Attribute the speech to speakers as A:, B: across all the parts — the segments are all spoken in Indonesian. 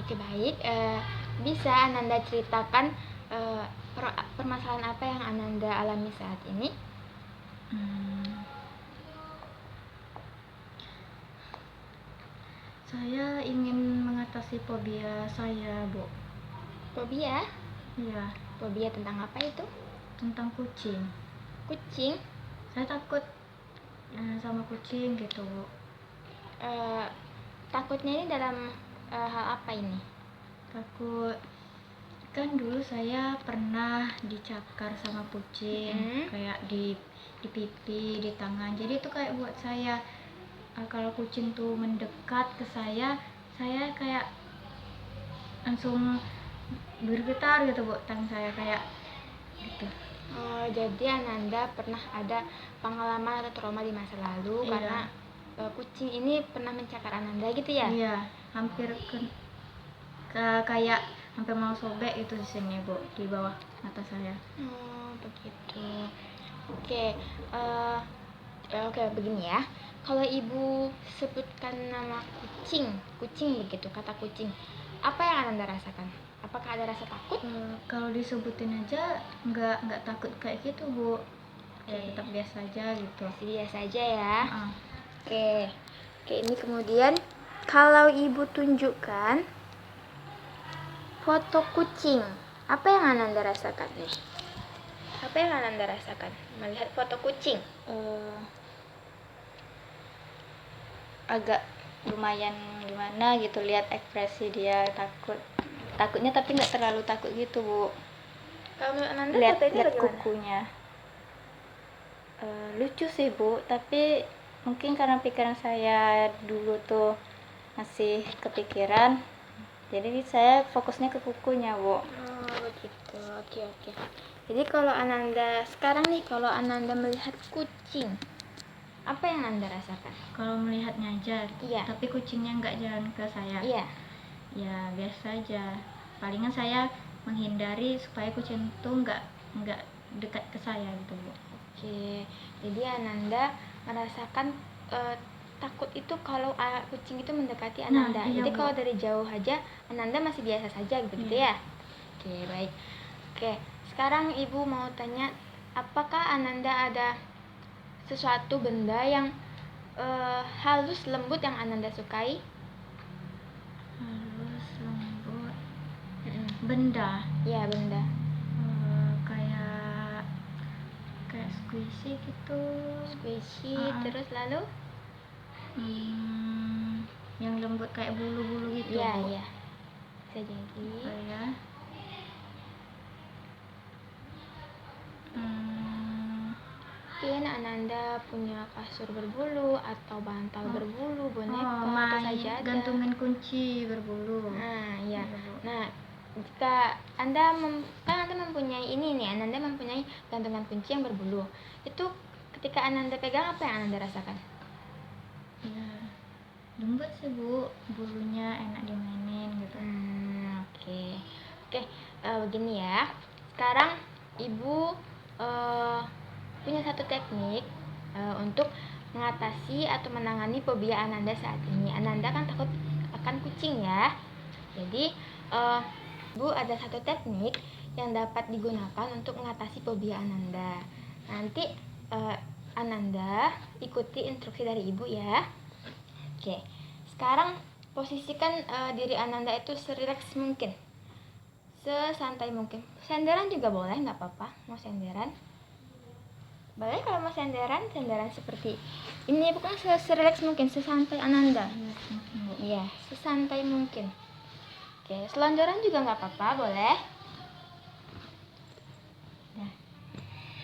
A: Oke, baik. Bisa Ananda ceritakan permasalahan apa yang Ananda alami saat ini?
B: Saya ingin mengatasi fobia saya, Bu.
A: Fobia?
B: Iya,
A: Fobia tentang apa itu?
B: tentang kucing.
A: Kucing?
B: Saya takut sama kucing gitu, Bu.
A: Takutnya ini dalam hal apa ini?
B: Takut kan dulu saya pernah dicakar sama kucing, kayak di pipi, di tangan. Jadi itu kayak buat saya kalau kucing tuh mendekat ke saya kayak langsung bergetar gitu, Bu, tangan saya kayak gitu.
A: Jadi Ananda pernah ada pengalaman atau trauma di masa lalu.
B: Iya.
A: Karena kucing ini pernah mencakar Ananda gitu ya?
B: Iya, hampir kayak hampir mau sobek itu di sini, Bu, di bawah mata saya.
A: Begitu. Oke, begini ya. Kalau Ibu sebutkan nama kucing begitu, kata kucing, apa yang Ananda rasakan? Apakah ada rasa takut?
B: Kalau disebutin aja nggak takut kayak gitu, Bu. Ya tetap biasa aja gitu.
A: Biasa aja ya. Oke, ini kemudian kalau Ibu tunjukkan foto kucing, apa yang Ananda rasakan nih? Apa yang Ananda rasakan melihat foto kucing?
B: Agak lumayan gimana gitu, lihat ekspresi dia takutnya tapi nggak terlalu takut gitu, Bu.
A: Kalau menurut Ananda
B: lihat
A: foto itu bagaimana?
B: kukunya lucu sih, Bu, tapi mungkin karena pikiran saya dulu tuh masih kepikiran, jadi saya fokusnya ke kukunya, Bu.
A: Begitu. Oke. Jadi kalau Ananda sekarang nih, kalau Ananda melihat kucing, apa yang Anda rasakan?
B: Kalau melihatnya aja,
A: Iya.
B: Tapi kucingnya nggak jalan ke saya.
A: Iya.
B: Ya biasa aja. Palingan saya menghindari supaya kucing itu nggak dekat ke saya gitu, Bu.
A: Oke. Jadi Ananda merasakan takut itu kalau kucing itu mendekati Ananda.
B: Iya,
A: jadi
B: Bu.
A: kalau dari jauh aja Ananda masih biasa saja gitu
B: Iya.
A: ya. Oke, baik. Oke, sekarang Ibu mau tanya, apakah Ananda ada sesuatu benda yang halus lembut yang Ananda sukai?
B: Halus lembut. Benda.
A: Ya, benda.
B: Kayak squishy gitu.
A: Terus lalu?
B: Yang lembut kayak bulu-bulu gitu.
A: Iya. Bisa jadi. Mungkin Ananda punya kasur berbulu atau bantal berbulu, boneka, atau sajadah.
B: Gantungan kunci berbulu.
A: Iya. Nah, jika Anda mempunyai ini nih, Ananda mempunyai gantungan kunci yang berbulu. Itu ketika Ananda pegang, apa yang Ananda rasakan?
B: Ya, lembut sih, Bu, bulunya enak dimainin gitu.
A: Oke, begini ya. Sekarang Ibu punya satu teknik untuk mengatasi atau menangani fobia Ananda saat ini. Ananda kan takut akan kucing ya. Jadi Bu, ada satu teknik yang dapat digunakan untuk mengatasi fobia Ananda. Nanti Ananda ikuti instruksi dari Ibu ya. Oke, sekarang posisikan diri Ananda itu serileks mungkin, sesantai mungkin. Senderan juga boleh, nggak apa-apa. Mau senderan boleh. Kalau mau senderan seperti ini. Bukan serileks mungkin, sesantai Ananda. Iya, sesantai mungkin. Oke, selonjoran juga nggak apa-apa, boleh.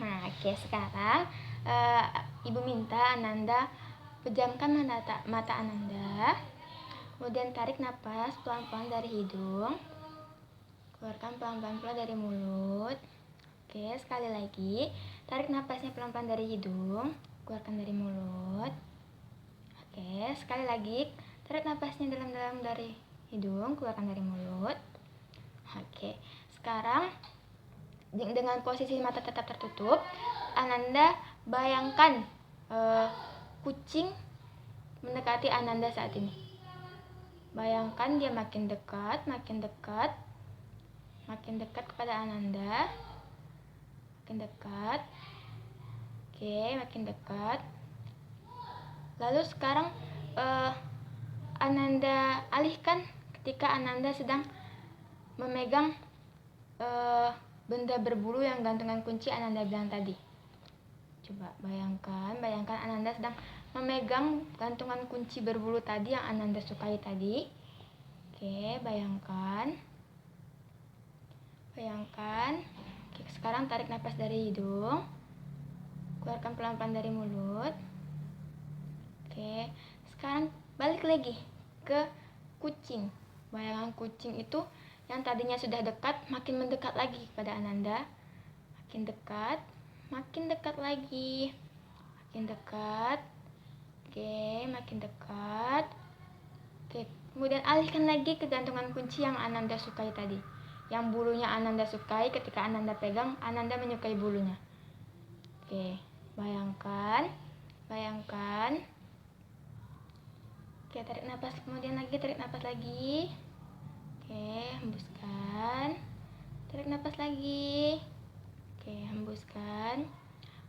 A: Oke, sekarang Ibu minta Ananda pejamkan mata Ananda, kemudian tarik napas pelan-pelan dari hidung, keluarkan pelan-pelan pula dari mulut. Oke, sekali lagi, tarik napasnya pelan-pelan dari hidung, keluarkan dari mulut. Oke, sekali lagi, tarik napasnya dalam-dalam dari hidung, keluarkan dari mulut. Oke, sekarang dengan posisi mata tetap tertutup, Ananda bayangkan kucing mendekati Ananda saat ini. Bayangkan dia makin dekat kepada Ananda. Makin dekat. Oke, makin dekat. Lalu sekarang Ananda alihkan ketika Ananda sedang memegang benda berbulu yang gantungan kunci Ananda bilang tadi. Coba bayangkan Ananda sedang memegang gantungan kunci berbulu tadi yang Ananda sukai tadi. Oke, bayangkan. Oke, sekarang tarik nafas dari hidung. Keluarkan pelan-pelan dari mulut. Oke, sekarang balik lagi ke kucing. Bayangan kucing itu yang tadinya sudah dekat, makin mendekat lagi kepada Ananda. Makin dekat lagi. Makin dekat. Oke, makin dekat. Oke, kemudian alihkan lagi ke gantungan kunci yang Ananda sukai tadi. Yang bulunya Ananda sukai, ketika Ananda pegang, Ananda menyukai bulunya. Oke, bayangkan. Oke, tarik nafas, kemudian tarik nafas lagi. Oke, hembuskan. Tarik nafas lagi. Oke, hembuskan.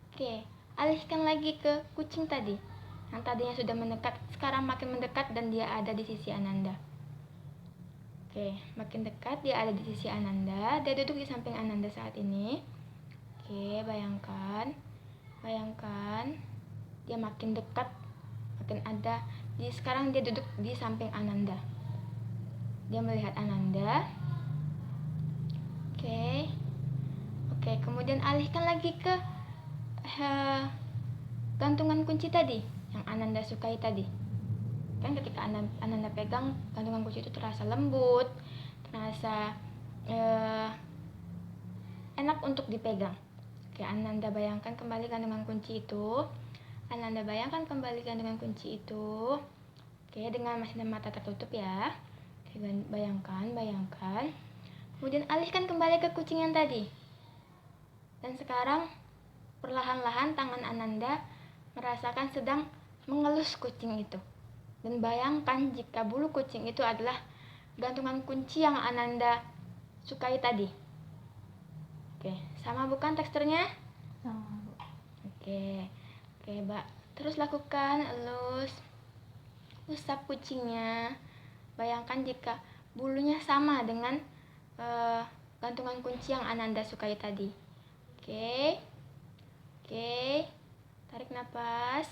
A: Oke, alihkan lagi ke kucing tadi. Yang tadinya sudah mendekat, sekarang makin mendekat dan dia ada di sisi Ananda. Oke, makin dekat, dia ada di sisi Ananda. Dia duduk di samping Ananda saat ini. Oke, bayangkan. Dia makin dekat, makin ada. Sekarang dia duduk di samping Ananda. Dia melihat Ananda. Oke, kemudian alihkan lagi ke gantungan kunci tadi yang Ananda sukai tadi. Kan ketika Ananda pegang gantungan kunci itu terasa lembut, terasa enak untuk dipegang. Oke, Ananda bayangkan kembali gantungan kunci itu. Oke, dengan masih mata tertutup ya. Oke, bayangkan. Kemudian alihkan kembali ke kucing yang tadi. Dan sekarang perlahan-lahan tangan Ananda merasakan sedang mengelus kucing itu. Dan bayangkan jika bulu kucing itu adalah gantungan kunci yang Ananda sukai tadi. Oke, sama bukan teksturnya?
B: Sama, Bu.
A: Oke, Mbak. Terus lakukan elus. Usap kucingnya. Bayangkan jika bulunya sama dengan gantungan kunci yang Ananda sukai tadi. Oke. Tarik nafas.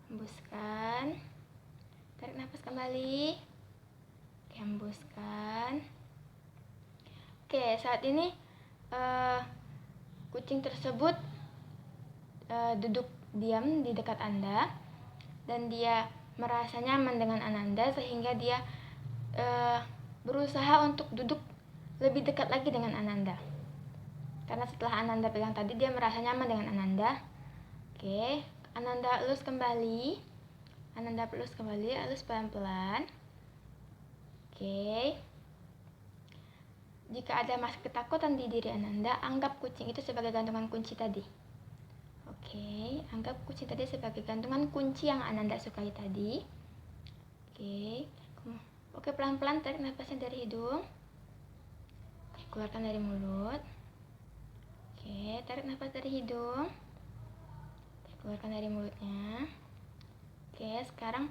A: Hembuskan. Tarik nafas kembali. Oke, hembuskan. Oke, saat ini kucing tersebut duduk diam di dekat Anda dan dia merasa nyaman dengan Ananda sehingga dia berusaha untuk duduk lebih dekat lagi dengan Ananda. Karena setelah Ananda pegang tadi, dia merasa nyaman dengan Ananda. Oke, Ananda elus kembali. Elus pelan-pelan. Oke. Jika ada masih ketakutan di diri Ananda, anggap kucing itu sebagai gantungan kunci tadi. Oke, anggap kucing tadi sebagai gantungan kunci yang Ananda sukai tadi. Oke, pelan-pelan tarik nafasnya dari hidung. Oke, keluarkan dari mulut. Oke, tarik nafas dari hidung. Oke, keluarkan dari mulutnya. Oke, sekarang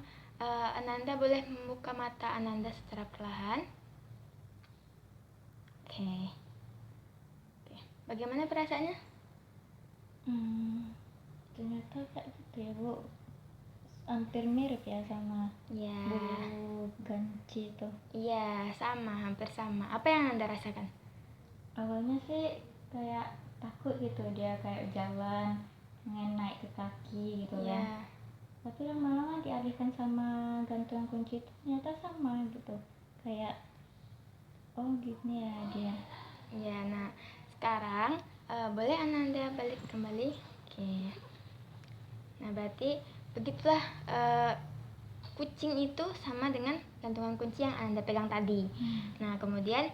A: Ananda boleh membuka mata Ananda secara perlahan. Oke. Bagaimana perasaannya?
B: Ternyata kayak gitu ya, Bu. Hampir mirip ya sama bulu ganci itu.
A: Iya, sama, hampir sama. Apa yang Anda rasakan?
B: Awalnya sih kayak takut gitu, dia kayak jalan naik ke kaki gitu kan. Tapi lama-lama dialihkan sama gantungan kunci itu ternyata sama gitu, kayak oh gini ya dia.
A: Ya, nah sekarang boleh Ananda balik kembali. Oke. Nah, berarti begitulah kucing itu sama dengan gantungan kunci yang Ananda pegang tadi. Nah, kemudian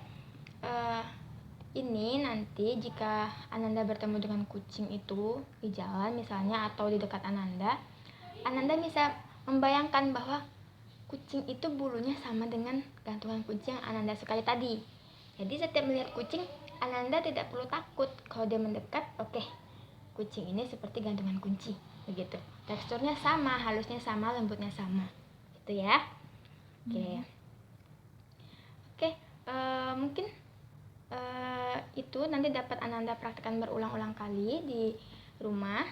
A: ini nanti jika Ananda bertemu dengan kucing itu di jalan misalnya atau di dekat Ananda bisa membayangkan bahwa kucing itu bulunya sama dengan gantungan kunci yang Ananda sukai tadi. Jadi setiap melihat kucing, Ananda tidak perlu takut. Kalau dia mendekat, oke, kucing ini seperti gantungan kunci, begitu. Teksturnya sama, halusnya sama, lembutnya sama, gitu ya. Oke, mungkin itu nanti dapat Ananda praktekkan berulang-ulang kali di rumah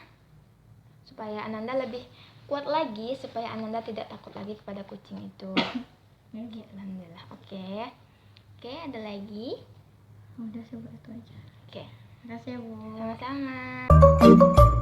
A: supaya Ananda lebih kuat lagi, supaya Ananda tidak takut lagi kepada kucing itu. Alhamdulillah. Oke, ada lagi?
B: Udah, coba itu aja.
A: Oke,
B: Makasih ya, Bu.
A: sama-sama.